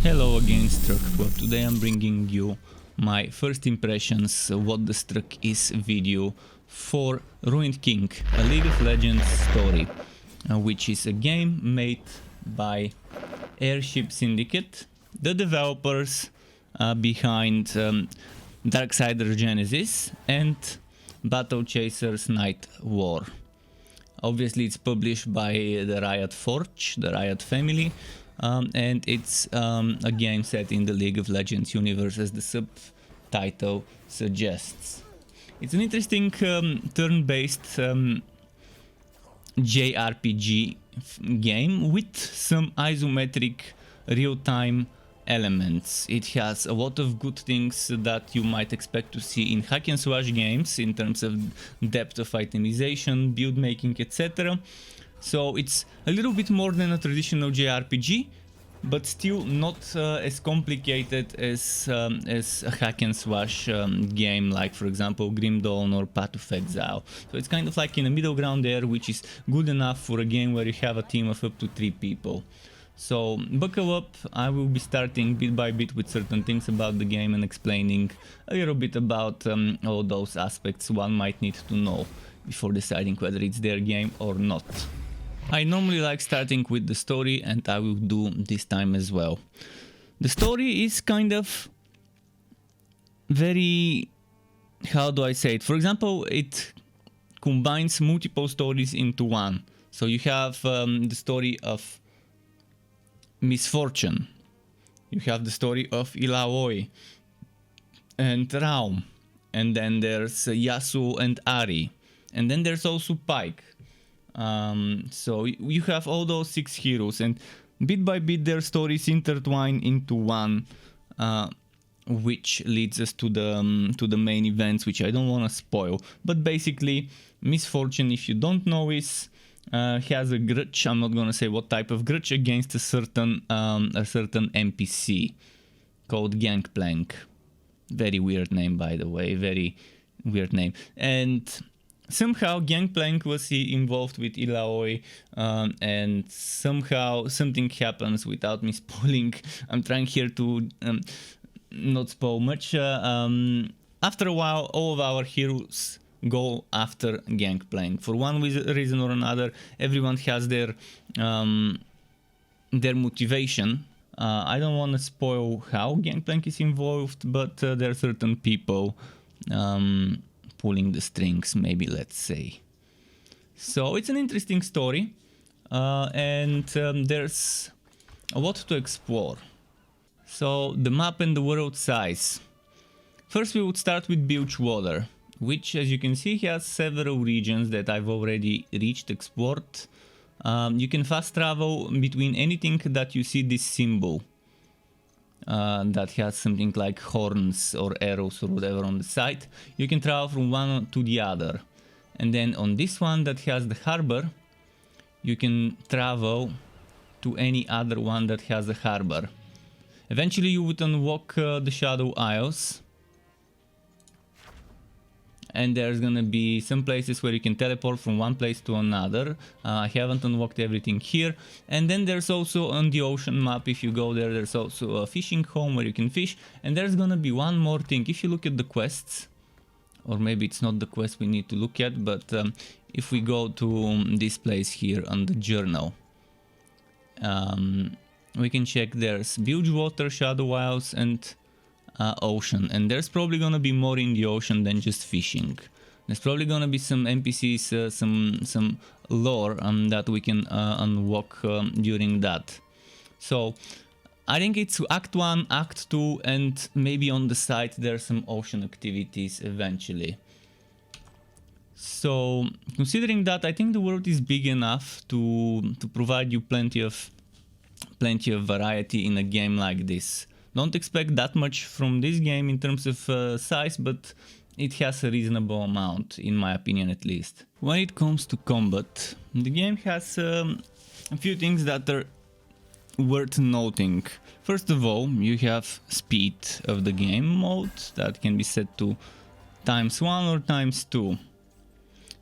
Hello again, Struck. Today I'm bringing you my first impressions what the Struck is video for Ruined King, a League of Legends story, which is a game made by Airship Syndicate, the developers behind Darksider Genesis and Battle Chasers Night War. Obviously it's published by the Riot Forge, the Riot family, and it's a game set in the League of Legends universe, as the subtitle suggests. It's an interesting turn-based JRPG game with some isometric real-time elements. It has a lot of good things that you might expect to see in hack and slash games in terms of depth of itemization, build making, etc. So it's a little bit more than a traditional JRPG, but still not as complicated as a hack and slash game like, for example, Grim Dawn or Path of Exile. So it's kind of like in a middle ground there, which is good enough for a game where you have a team of up to 3 people. So buckle up, I will be starting bit by bit with certain things about the game and explaining a little bit about all those aspects one might need to know before deciding whether it's their game or not. I normally like starting with the story, and I will do this time as well. The story is kind of very, how do I say it? For example, it combines multiple stories into one. So you have the story of Misfortune, you have the story of Illaoi and Raum, and then there's Yasu and Ari, and then there's also Pike. So you have all those 6 heroes, and bit by bit their stories intertwine into one, which leads us to the main events, which I don't want to spoil. But basically, Misfortune, if you don't know, is has a grudge. I'm not gonna say what type of grudge, against a certain NPC called Gangplank. Very weird name, by the way. Very weird name. And somehow Gangplank was involved with Illaoi, and somehow something happens without me spoiling. I'm trying here to not spoil much. After a while, all of our heroes go after Gangplank for one reason or another. Everyone has their motivation. I don't want to spoil how Gangplank is involved, but there are certain people pulling the strings, maybe, let's say. So it's an interesting story, and there's a lot to explore. So the map and the world size. First we would start with Bilgewater, which, as you can see, has several regions that I've already reached, explored. You can fast travel between anything that you see this symbol that has something like horns or arrows or whatever on the side. You can travel from one to the other. And then on this one that has the harbor, you can travel to any other one that has a harbor. Eventually you would unlock the Shadow Isles. And there's gonna be some places where you can teleport from one place to another. I haven't unlocked everything here. And then there's also on the ocean map, if you go there, there's also a fishing home where you can fish. And there's gonna be one more thing. If you look at the quests, or maybe it's not the quest we need to look at, but if we go to this place here on the journal, we can check there's Bilgewater, Shadow Isles, and ocean, and there's probably gonna be more in the ocean than just fishing. There's probably gonna be some NPCs, some lore that we can unlock during that. So I think it's Act 1, Act 2, and maybe on the side there's some ocean activities eventually. So considering that, I think the world is big enough to provide you plenty of variety in a game like this. Don't expect that much from this game in terms of size, but it has a reasonable amount, in my opinion at least. When it comes to combat, the game has a few things that are worth noting. First of all, you have speed of the game mode that can be set to ×1 or ×2.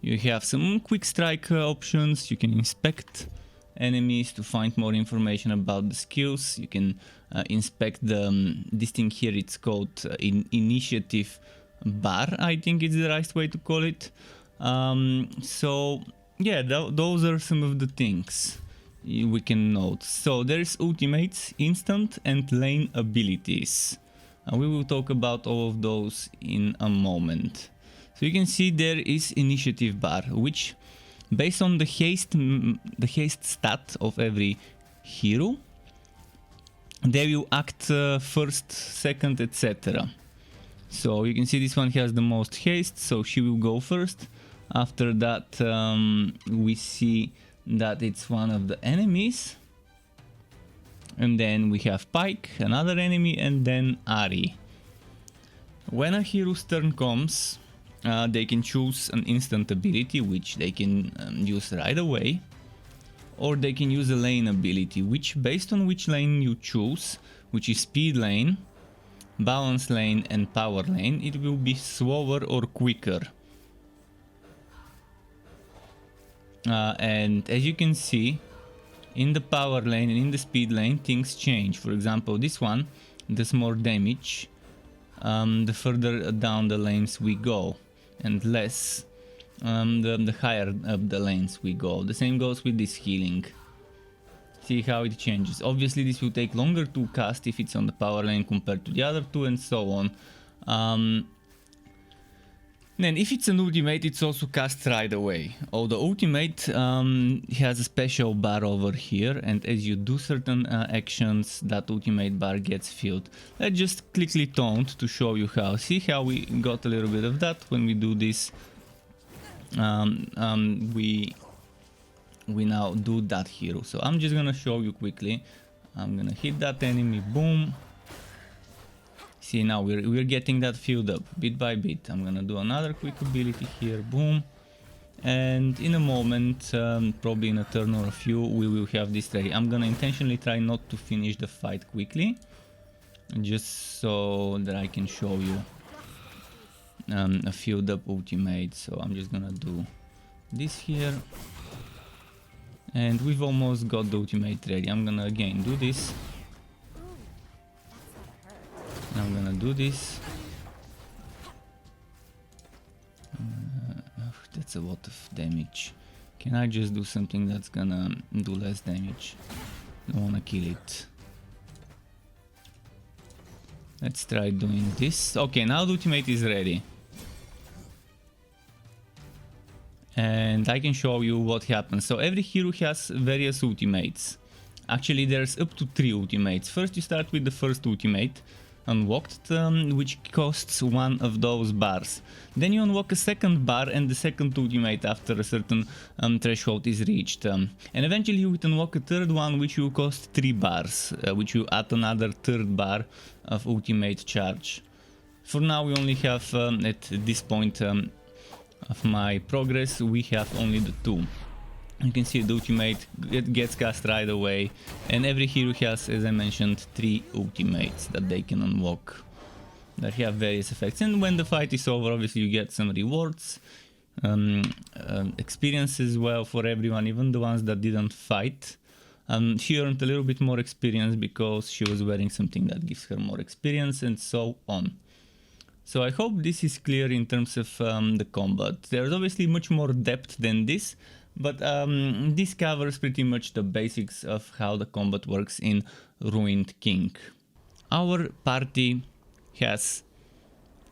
You have some quick strike options, you can inspect enemies to find more information about the skills. You can inspect this thing here. It's called initiative bar, I think it's the right way to call it. So yeah, those are some of the things we can note. So there's ultimates, instant and lane abilities. We will talk about all of those in a moment. So you can see there is initiative bar, which based on the haste stat of every hero, they will act first, second, etc. So you can see this one has the most haste, so she will go first. After that, we see that it's one of the enemies. And then we have Pike, another enemy, and then Ari. When a hero's turn comes, they can choose an instant ability, which they can use right away. Or they can use a lane ability, which based on which lane you choose, which is speed lane, balance lane and power lane, it will be slower or quicker. And as you can see, in the power lane and in the speed lane, things change. For example, this one does more damage the further down the lanes we go, and less the higher up the lanes we go. The same goes with this healing. See how it changes. Obviously this will take longer to cast if it's on the power lane compared to the other two, and so on. Then if it's an ultimate, it's also cast right away. Oh, the ultimate has a special bar over here, and as you do certain actions, that ultimate bar gets filled. Let's just quickly taunt to show you how. See how we got a little bit of that when we do this. We now do that hero. So I'm just gonna show you quickly. I'm gonna hit that enemy, boom. See, now we're getting that filled up bit by bit. I'm gonna do another quick ability here, boom. And in a moment, probably in a turn or a few, we will have this ready. I'm gonna intentionally try not to finish the fight quickly, just so that I can show you a filled up ultimate. So I'm just gonna do this here. And we've almost got the ultimate ready. I'm gonna again do this. I'm gonna do this. That's a lot of damage. Can I just do something that's gonna do less damage? Don't wanna kill it. Let's try doing this. Okay, now the ultimate is ready. And I can show you what happens. So every hero has various ultimates. Actually, there's up to 3 ultimates. First you start with the first ultimate, unlocked, which costs one of those bars. Then you unlock a second bar and the second ultimate after a certain threshold is reached. And eventually you will unlock a third one, which will cost 3 bars, which will add another third bar of ultimate charge. For now we only have, at this point of my progress, we have only the 2. You can see the ultimate gets cast right away, and every hero has, as I mentioned, 3 ultimates that they can unlock that have various effects. And when the fight is over, obviously you get some rewards, experience as well for everyone, even the ones that didn't fight. She earned a little bit more experience because she was wearing something that gives her more experience, and so on. So I hope this is clear in terms of the combat. There's obviously much more depth than this, but this covers pretty much the basics of how the combat works in Ruined King. Our party has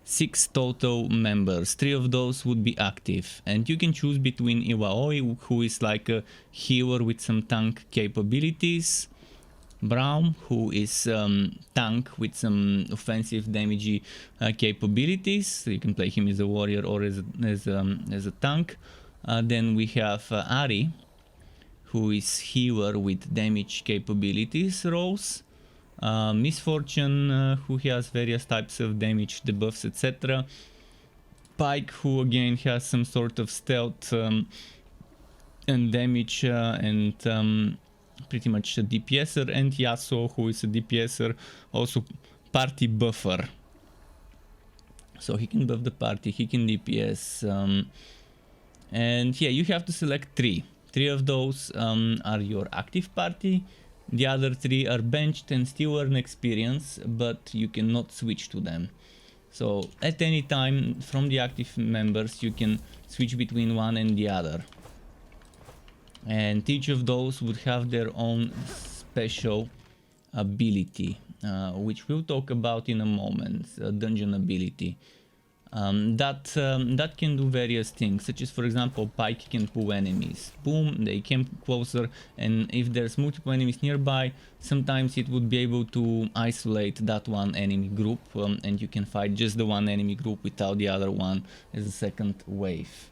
6 total members. 3 of those would be active, and you can choose between Iwaoi, who is like a healer with some tank capabilities, Braum, who is tank with some offensive damage capabilities. So you can play him as a warrior or as a tank. Then we have Ari, who is healer with damage capabilities, Rose, Misfortune, who has various types of damage debuffs, etc. Pike, who again has some sort of stealth and damage and pretty much a DPSer, and Yasuo, who is a DPSer, also party buffer. So he can buff the party, he can DPS. And yeah, you have to select 3 3 of those are your active party. The other 3 are benched and still earn experience, but you cannot switch to them. So at any time from the active members you can switch between one and the other. And each of those would have their own special ability, which we'll talk about in a moment, dungeon ability. That can do various things, such as, for example, Pike can pull enemies. Boom, they came closer, and if there's multiple enemies nearby, sometimes it would be able to isolate that one enemy group, and you can fight just the one enemy group without the other one as a second wave.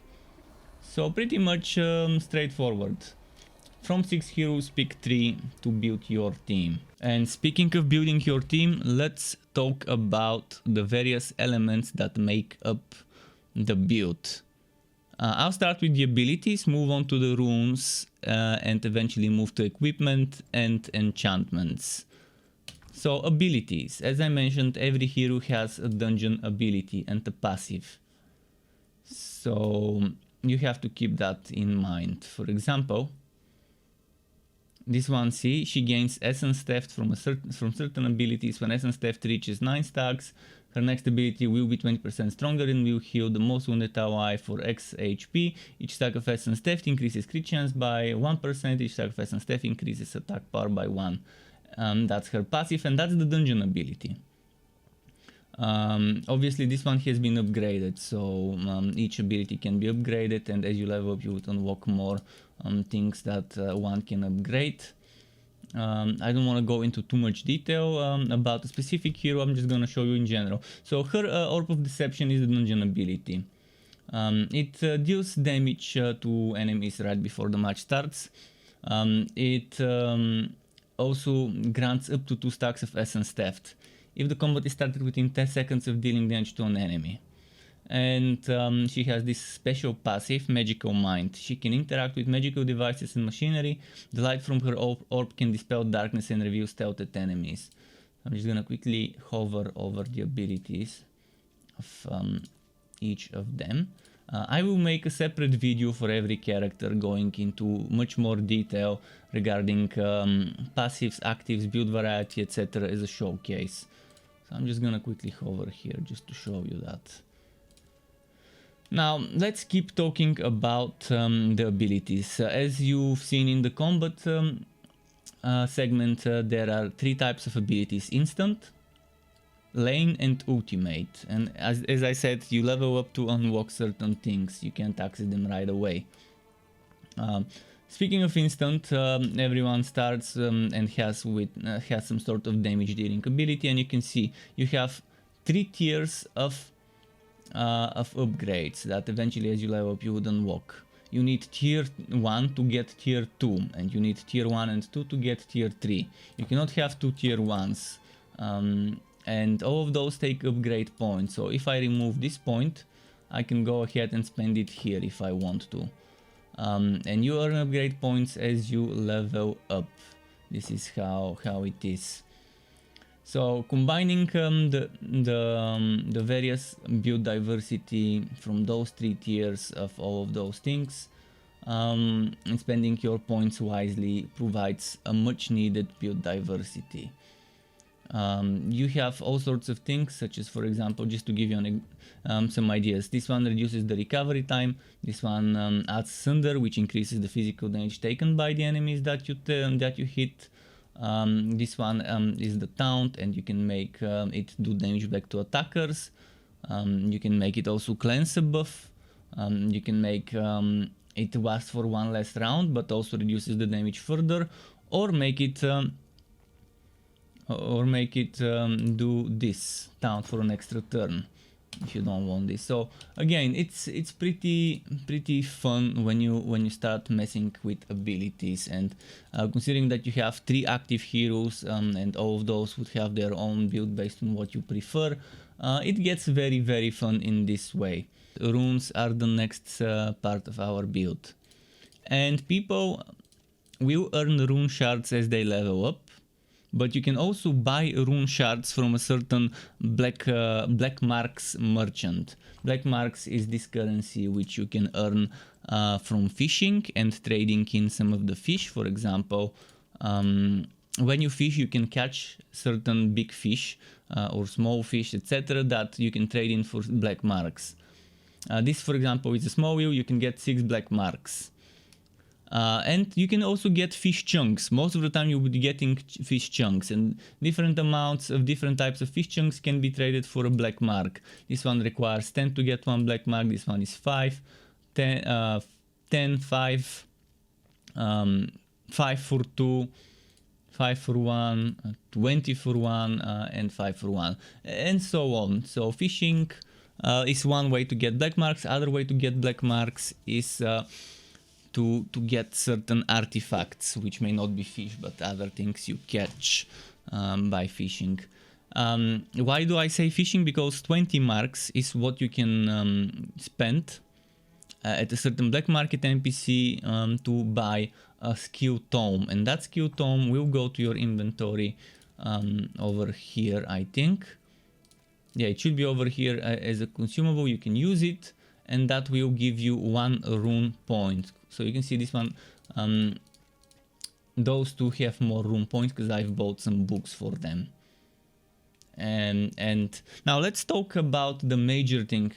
So pretty much straightforward. From 6 heroes, pick 3 to build your team. And speaking of building your team, let's talk about the various elements that make up the build. I'll start with the abilities, move on to the runes, and eventually move to equipment and enchantments. So abilities, as I mentioned, every hero has a dungeon ability and a passive. So you have to keep that in mind. For example, this one, see, she gains essence theft from certain abilities. When essence theft reaches 9 stacks, her next ability will be 20% stronger and will heal the most wounded ally for X HP. Each stack of essence theft increases crit chance by 1%. Each stack of essence theft increases attack power by 1. That's her passive, and that's the dungeon ability. Obviously this one has been upgraded, so each ability can be upgraded, and as you level up you would unlock more things that one can upgrade. I don't want to go into too much detail about a specific hero, I'm just gonna show you in general. So her Orb of Deception is the dungeon ability. It deals damage to enemies right before the match starts. It also grants up to 2 stacks of essence theft if the combat is started within 10 seconds of dealing damage to an enemy. And she has this special passive, Magical Mind. She can interact with magical devices and machinery. The light from her orb can dispel darkness and reveal stealthed enemies. I'm just gonna quickly hover over the abilities of each of them. I will make a separate video for every character going into much more detail regarding passives, actives, build variety, etc. as a showcase. So I'm just gonna quickly hover here just to show you that. Now let's keep talking about the abilities. As you've seen in the combat segment, there are 3 types of abilities: instant, lane, and ultimate. And as I said, you level up to unlock certain things, you can't access them right away. Speaking of instant, everyone starts and has some sort of damage dealing ability, and you can see you have 3 tiers of upgrades that eventually, as you level up, you would unlock. You need tier 1 to get tier 2, and you need tier 1 and 2 to get tier 3. You cannot have 2 tier 1s, and all of those take upgrade points. So if I remove this point, I can go ahead and spend it here if I want to. And you earn upgrade points as you level up. This is how it is. So combining the various build diversity from those 3 tiers of all of those things, and spending your points wisely provides a much needed build diversity. You have all sorts of things, such as, for example, just to give you some ideas, this one reduces the recovery time, this one adds Sunder, which increases the physical damage taken by the enemies that you hit. This one is the Taunt, and you can make it do damage back to attackers. You can make it also cleanse a buff. You can make it last for 1 less round, but also reduces the damage further, or make it do this Taunt for an extra turn if you don't want this. So again, it's pretty fun when you start messing with abilities, and considering that you have 3 active heroes and all of those would have their own build based on what you prefer, it gets very fun in this way. Runes are the next part of our build, and people will earn rune shards as they level up. But you can also buy rune shards from a certain Black Marks merchant. Black Marks is this currency which you can earn from fishing and trading in some of the fish. For example, when you fish, you can catch certain big fish or small fish, etc., that you can trade in for black marks. This, for example, is a small wheel. You can get 6 black marks. And you can also get fish chunks. Most of the time you will be getting fish chunks, and different amounts of different types of fish chunks can be traded for a black mark. This one requires 10 to get 1 black mark. This one is 5, 10, 10, 5, 5 for 2, 5 for 1, 20 for 1, and 5 for 1, and so on. So fishing is one way to get black marks. Other way to get black marks is to get certain artifacts, which may not be fish, but other things you catch by fishing. Why do I say fishing? Because 20 marks is what you can spend at a certain black market NPC to buy a skill tome, and that skill tome will go to your inventory over here, I think. Yeah, it should be over here as a consumable. You can use it, and that will give you 1 rune point. So you can see this one, those two have more rune points because I've bought some books for them. And now let's talk about the major thing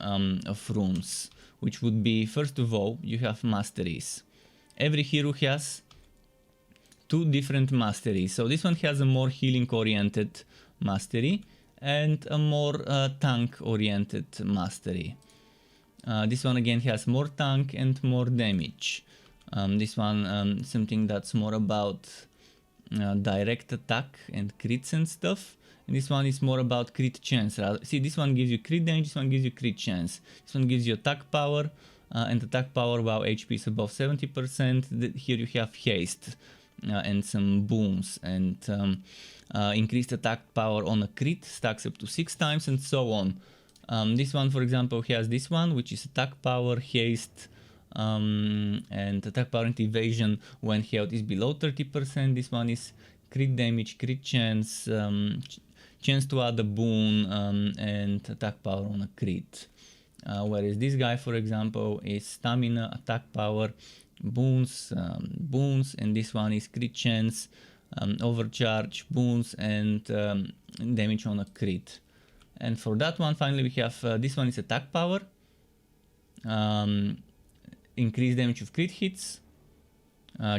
of runes, which would be, first of all, you have masteries. Every hero has 2 different masteries. So this one has a more healing oriented mastery and a more tank oriented mastery. This one again has more tank and more damage. This one something that's more about direct attack and crits and stuff. And this one is more about crit chance. See, this one gives you crit damage, this one gives you crit chance. This one gives you attack power and attack power while HP is above 70%. Here you have haste and some booms, and increased attack power on a crit stacks up to 6 times, and so on. This one, for example, has this one, which is attack power, haste, and attack power and evasion when health is below 30%. This one is crit damage, crit chance, chance to add a boon, and attack power on a crit. Whereas this guy, for example, is stamina, attack power, boons, and this one is crit chance, overcharge, boons, and damage on a crit. And for that one, finally, we have this one is attack power, increased damage of crit hits,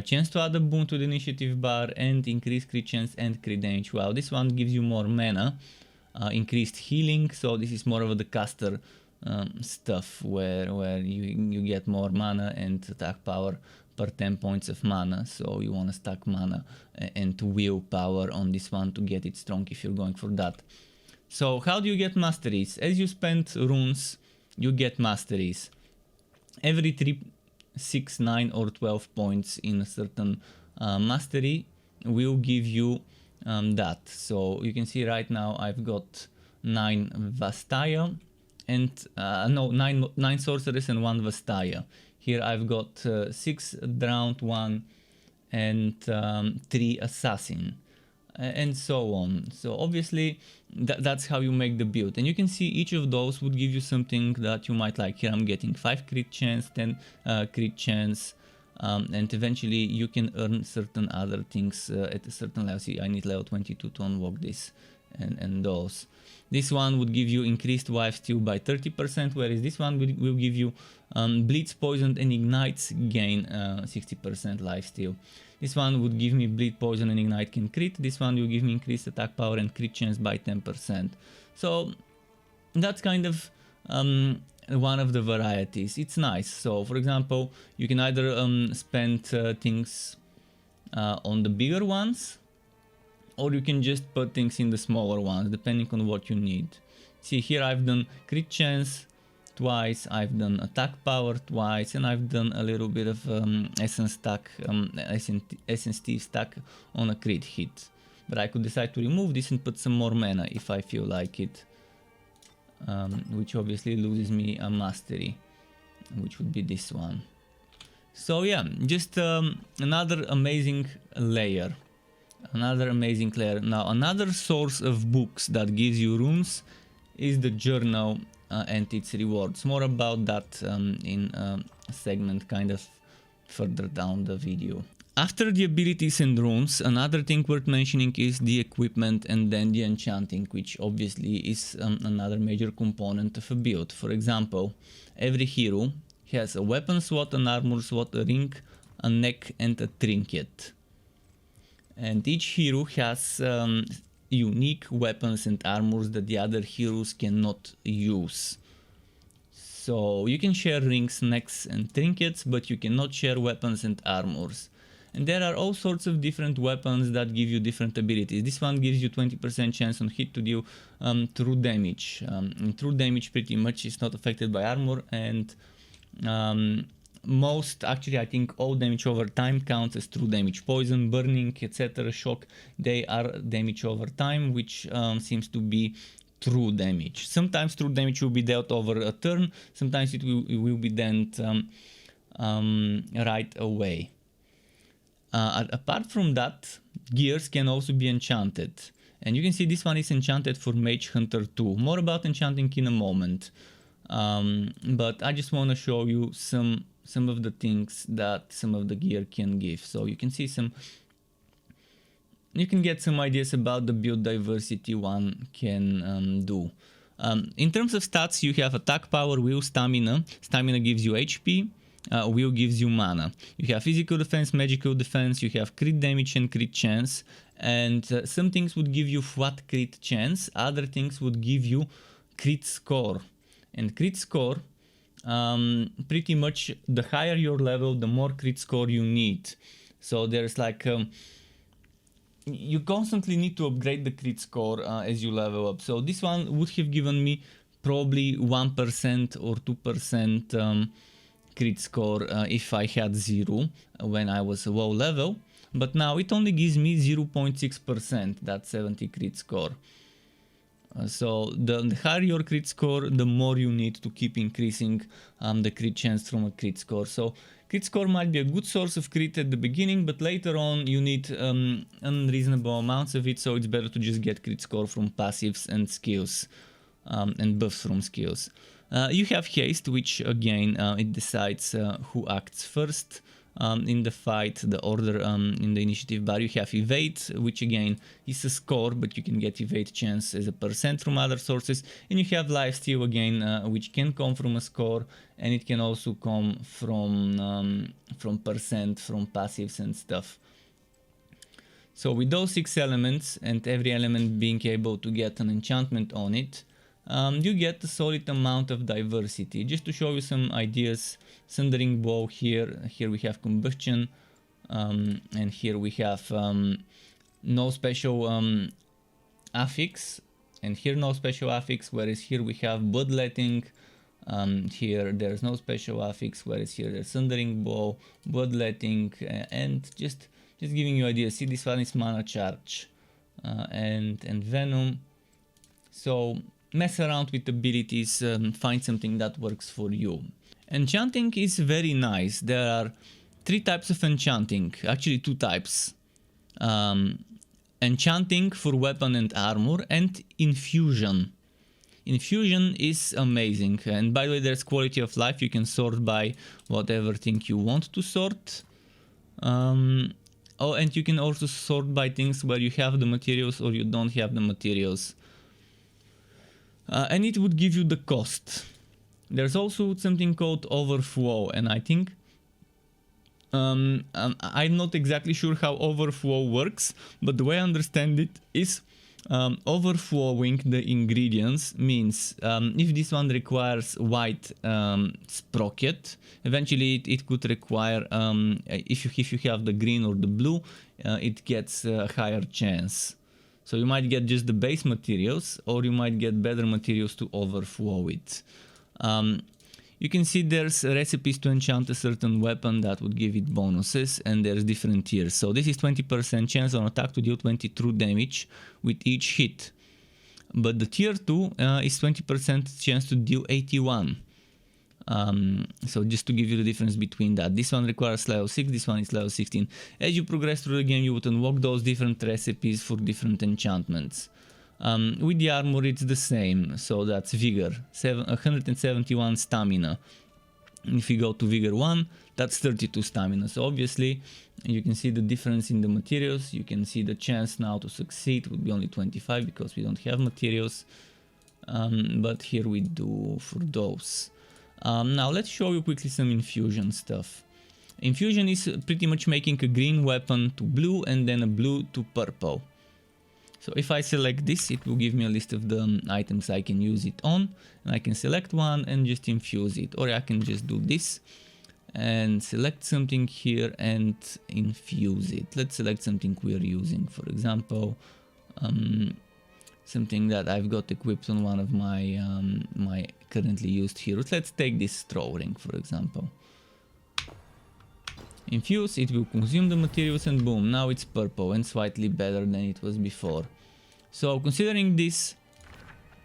chance to add a boon to the initiative bar, and increased crit chance and crit damage. Wow, this one gives you more mana, increased healing, so this is more of the caster stuff where you get more mana and attack power per 10 points of mana. So you want to stack mana and willpower on this one to get it strong if you're going for that. So how do you get masteries? As you spend runes, you get masteries. Every 3, 6, 9 or 12 points in a certain mastery will give you that. So you can see right now I've got 9 Vastaya and no, 9 sorceress and 1 Vastaya. Here I've got 6 drowned, 1 and 3 assassin, and so on. So obviously that's how you make the build, and you can see each of those would give you something that you might like. Here I'm getting 5 crit chance, 10 crit chance, and eventually you can earn certain other things at a certain level. See, I need level 22 to unlock this and those. This one would give you increased lifesteal by 30%, whereas this one will give you bleeds, poison, and ignites gain 60% lifesteal. This one would give me bleed, poison, and ignite can crit. This one will give me increased attack power and crit chance by 10%. So that's kind of one of the varieties. It's nice. So for example, you can either spend things on the bigger ones, or you can just put things in the smaller ones, depending on what you need. See, here I've done crit chance twice, I've done attack power twice, and I've done a little bit of essence stack, essence thief stack on a crit hit. But I could decide to remove this and put some more mana if I feel like it, which obviously loses me a mastery, which would be this one. So yeah, just another amazing layer. Another amazing layer. Now, another source of books that gives you runes is the journal and its rewards. More about that in segment kind of further down the video. After the abilities and runes, another thing worth mentioning is the equipment and then the enchanting, which obviously is another major component of a build. For example, every hero has a weapon slot, an armor slot, a ring, a neck and a trinket. And each hero has unique weapons and armors that the other heroes cannot use. So you can share rings, necks and trinkets, but you cannot share weapons and armors. And there are all sorts of different weapons that give you different abilities. This one gives you 20% chance on hit to deal true damage. And true damage pretty much is not affected by armor, and most, actually I think all damage over time counts as true damage. Poison, burning, etc., shock, they are damage over time, which seems to be true damage. Sometimes true damage will be dealt over a turn, sometimes it will be dealt right away. Apart from that, gears can also be enchanted. And you can see this one is enchanted for Mage Hunter 2. More about enchanting in a moment. But I just want to show you some of the things that some of the gear can give. So you can see you can get some ideas about the build diversity one can do. In terms of stats, you have attack power, will, stamina. Stamina gives you HP. Will gives you mana. You have physical defense, magical defense, you have crit damage and crit chance, and some things would give you flat crit chance, other things would give you crit score. And crit score, pretty much the higher your level, the more crit score you need. So there's like you constantly need to upgrade the crit score as you level up. So this one would have given me probably 1% or 2% crit score if I had 0 when I was low level, but now it only gives me 0.6%, that's 70 crit score. So the higher your crit score, the more you need to keep increasing the crit chance from a crit score. So crit score might be a good source of crit at the beginning, but later on you need unreasonable amounts of it, so it's better to just get crit score from passives and skills and buffs from skills. You have haste, which again it decides who acts first in the fight, the order in the initiative bar. You have evade, which again is a score, but you can get evade chance as a percent from other sources. And you have lifesteal again, which can come from a score, and it can also come from percent, from passives and stuff. So with those 6 elements and every element being able to get an enchantment on it, you get a solid amount of diversity. Just to show you some ideas, Sundering Bow here we have combustion, and here we have no special affix, and here no special affix, whereas here we have bloodletting. Here there's no special affix, whereas here there's Sundering Bow, bloodletting, and just giving you ideas. See, this one is mana charge and venom. So mess around with abilities, find something that works for you. Enchanting is very nice. There are 3 types of enchanting, actually 2 types. Enchanting for weapon and armor, and infusion. Infusion is amazing, and by the way, there's quality of life. You can sort by whatever thing you want to sort. Oh, and you can also sort by things where you have the materials or you don't have the materials. And it would give you the cost. There's also something called overflow, and I think I'm not exactly sure how overflow works, but the way I understand it is overflowing the ingredients means if this one requires white sprocket, eventually it could require if you have the green or the blue, it gets a higher chance. So you might get just the base materials, or you might get better materials to overflow it. You can see there's recipes to enchant a certain weapon that would give it bonuses, and there's different tiers. So this is 20% chance on attack to deal 20 true damage with each hit. But the tier 2 is 20% chance to deal 81. So just to give you the difference between that, this one requires level 6, this one is level 16. As you progress through the game, you would unlock those different recipes for different enchantments. With the armor it's the same, so that's vigor, 171 stamina, If you go to Vigor 1, that's 32 stamina. So obviously you can see the difference in the materials. You can see the chance now to succeed would be only 25 because we don't have materials. But here we do for those. Now let's show you quickly some infusion stuff. Infusion is pretty much making a green weapon to blue and then a blue to purple. So if I select this, it will give me a list of the items I can use it on, and I can select one and just infuse it, or I can just do this and select something here and infuse it. Let's select something we're using, for example, something that I've got equipped on one of my my currently used heroes. Let's take this straw ring, for example. Infuse, it will consume the materials, and boom, now it's purple and slightly better than it was before. So considering this,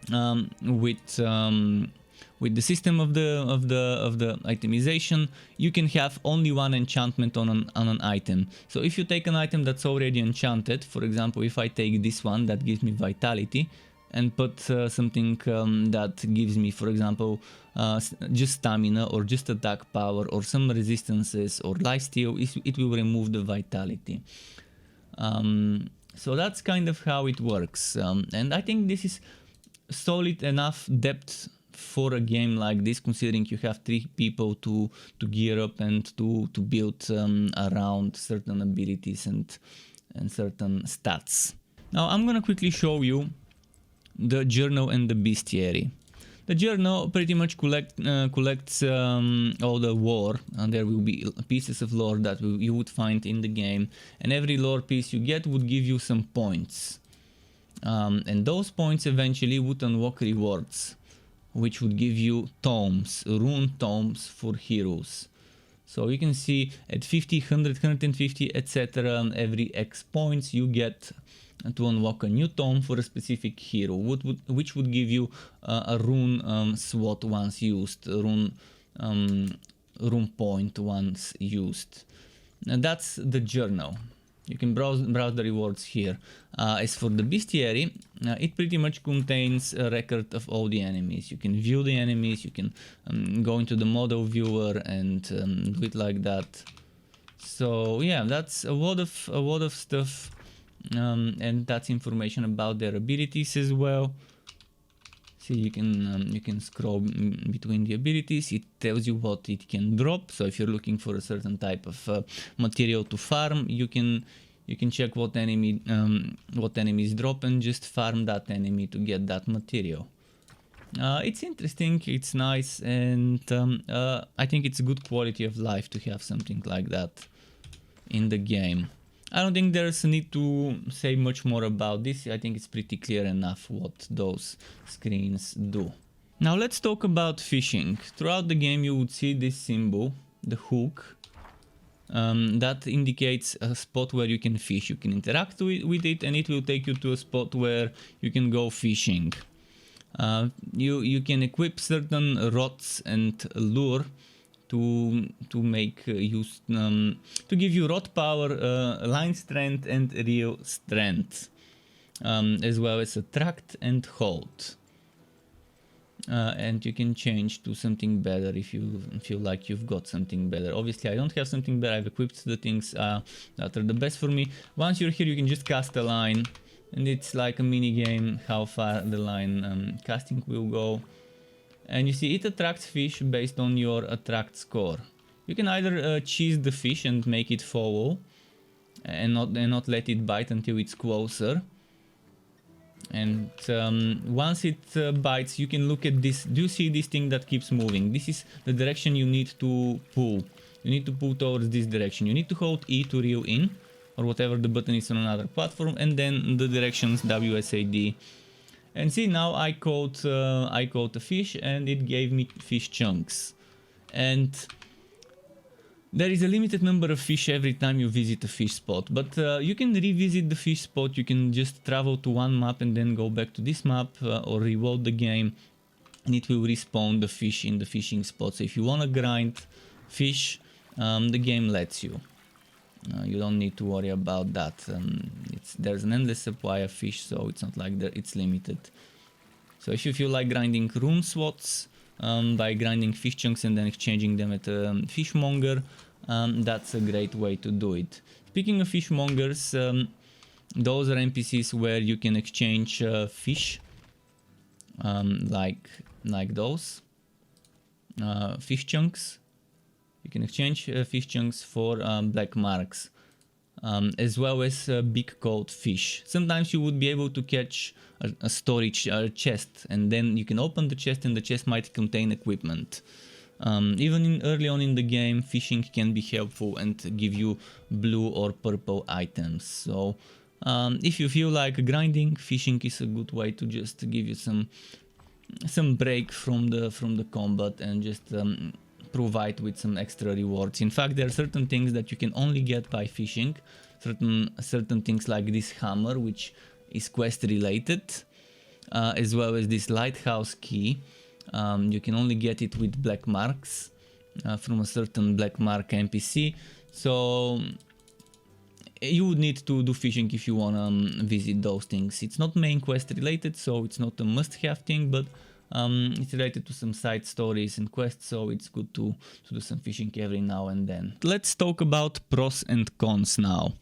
with the system of the itemization, you can have only one enchantment on an item. So if you take an item that's already enchanted, for example, if I take this one that gives me vitality, and put something that gives me, for example, just stamina or just attack power or some resistances or lifesteal, it will remove the vitality. So that's kind of how it works, and I think this is solid enough depth for a game like this, considering you have 3 people to gear up and to build around certain abilities and certain stats. Now I'm gonna quickly show you the journal and the bestiary. The journal pretty much collects all the lore, and there will be pieces of lore that you would find in the game, and every lore piece you get would give you some points, and those points eventually would unlock rewards, which would give you tomes, rune tomes for heroes. So you can see at 50, 100, 150, etc. every X points you get to unlock a new tome for a specific hero, which would give you a rune slot once used, a rune point once used. And that's the journal. You can browse the rewards here. As for the bestiary, it pretty much contains a record of all the enemies. You can view the enemies, you can go into the model viewer and do it like that. So yeah, that's a lot of stuff. And that's information about their abilities as well. See, you can scroll between the abilities. It tells you what it can drop. So if you're looking for a certain type of material to farm, you can check what enemies drop and just farm that enemy to get that material. It's interesting, it's nice, and I think it's a good quality of life to have something like that in the game. I don't think there's a need to say much more about this. I think it's pretty clear enough what those screens do. Now let's talk about fishing. Throughout the game you would see this symbol, the hook, that indicates a spot where you can fish. You can interact with it and it will take you to a spot where you can go fishing. You can equip certain rods and lure to make use to give you rod power, line strength and reel strength, as well as attract and hold. And you can change to something better if you feel like you've got something better. Obviously I don't have something better. I've equipped the things that are the best for me. Once you're here you can just cast a line, and it's like a mini game how far the line casting will go. And you see it attracts fish based on your attract score. You can either cheese the fish and make it follow and not let it bite until it's closer. And once it bites, you can look at this. Do you see this thing that keeps moving? This is the direction you need to pull. You need to pull towards this direction. You need to hold E to reel in, or whatever the button is on another platform, and then the directions WSAD. And see, now I caught a fish and it gave me fish chunks. And there is a limited number of fish every time you visit a fish spot, but you can revisit the fish spot. You can just travel to one map and then go back to this map, or reload the game, and it will respawn the fish in the fishing spot. So if you want to grind fish, the game lets you. You don't need to worry about that. There's an endless supply of fish, so it's not like it's limited. So if you feel like grinding rune slots, by grinding fish chunks and then exchanging them at a fishmonger. That's a great way to do it. Speaking of fishmongers, those are NPCs where you can exchange fish, like those fish chunks. You can exchange fish chunks for black marks, as well as big cold fish. Sometimes you would be able to catch a storage chest, and then you can open the chest and the chest might contain equipment. Even early on in the game, fishing can be helpful and give you blue or purple items. So if you feel like grinding, fishing is a good way to just give you some break from the combat and just provide with some extra rewards. In fact, there are certain things that you can only get by fishing. Certain things like this hammer, which is quest related, as well as this lighthouse key. You can only get it with black marks from a certain black mark NPC. So you would need to do fishing if you wanna visit those things. It's not main quest related, so it's not a must-have thing, but it's related to some side stories and quests, so it's good to do some fishing every now and then. Let's talk about pros and cons now.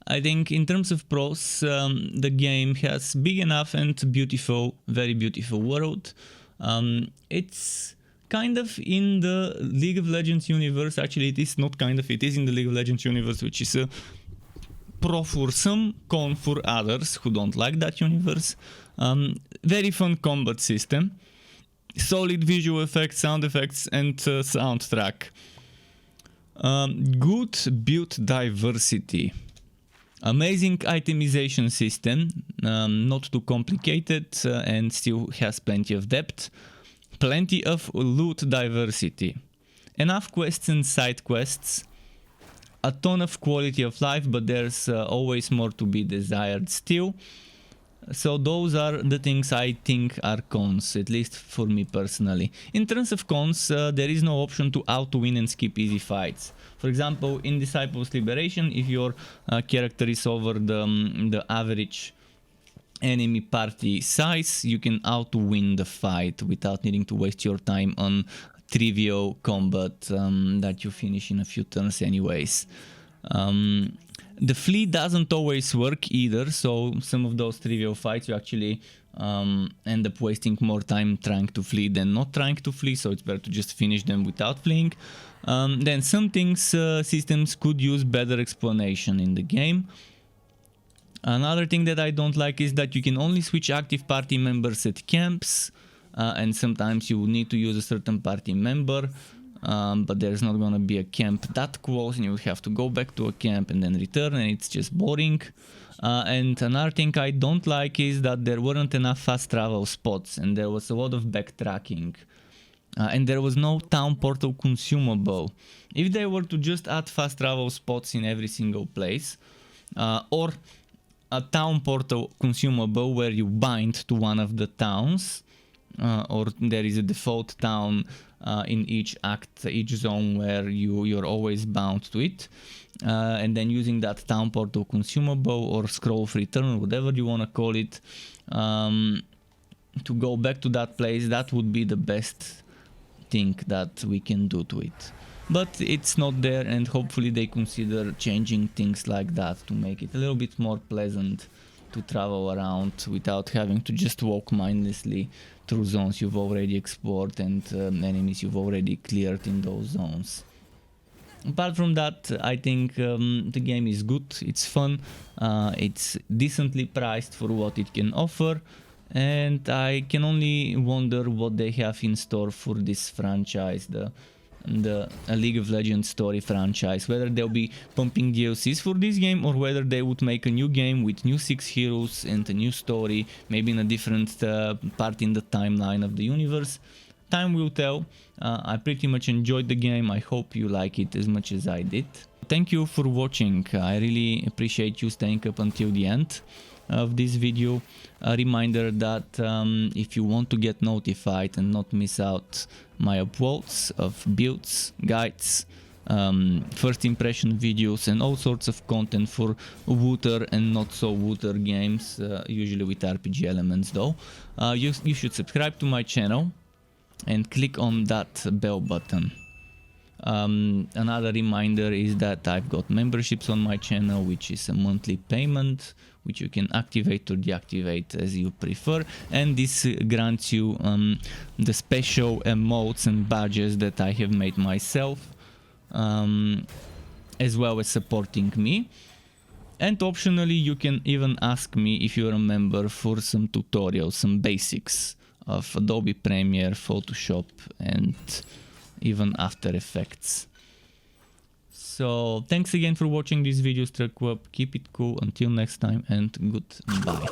I think in terms of pros, the game has big enough and beautiful, very beautiful world. It's kind of in the League of Legends universe. Actually, it is not kind of, it is in the League of Legends universe, which is a pro for some, con for others who don't like that universe. Very fun combat system, solid visual effects, sound effects, and soundtrack. Good build diversity. Amazing itemization system, not too complicated and still has plenty of depth. Plenty of loot diversity. Enough quests and side quests. A ton of quality of life, but there's always more to be desired still. So those are the things I think are cons, at least for me personally. In terms of cons, there is no option to auto-win and skip easy fights. For example, in Disciples Liberation, if your character is over the average enemy party size, you can auto-win the fight without needing to waste your time on trivial combat that you finish in a few turns anyways. The flee doesn't always work either, so some of those trivial fights you actually end up wasting more time trying to flee than not trying to flee, so it's better to just finish them without fleeing. Then some things, systems could use better explanation in the game. Another thing that I don't like is that you can only switch active party members at camps, and sometimes you will need to use a certain party member. But there's not gonna be a camp that close and you will have to go back to a camp and then return, and it's just boring. And another thing I don't like is that there weren't enough fast travel spots and there was a lot of backtracking. And there was no town portal consumable. If they were to just add fast travel spots in every single place, or a town portal consumable where you bind to one of the towns, or there is a default town in each act, each zone where you're always bound to it, and then using that town portal consumable or scroll of return, whatever you want to call it, to go back to that place, that would be the best thing that we can do to it. But it's not there, and hopefully they consider changing things like that to make it a little bit more pleasant to travel around without having to just walk mindlessly through zones you've already explored and enemies you've already cleared in those zones. Apart from that, I think the game is good, it's fun, it's decently priced for what it can offer, and I can only wonder what they have in store for this franchise, the League of Legends story franchise, whether they'll be pumping DLCs for this game or whether they would make a new game with new 6 heroes and a new story, maybe in a different part in the timeline of the universe. Time will tell. I pretty much enjoyed the game. I hope you like it as much as I did. Thank you for watching. I really appreciate you staying up until the end of this video. A reminder that if you want to get notified and not miss out my uploads of builds, guides, first impression videos and all sorts of content for Wooter and not so Wooter games, usually with RPG elements though, you should subscribe to my channel. and click on that bell button. Another reminder is that I've got memberships on my channel, which is a monthly payment, which you can activate or deactivate as you prefer, and this grants you the special emotes and badges that I have made myself, as well as supporting me. And optionally, you can even ask me, if you're a member, for some tutorials, some basics of Adobe Premiere, Photoshop, and even After Effects. So thanks again for watching this video, Struck Web. Keep it cool until next time, and goodbye.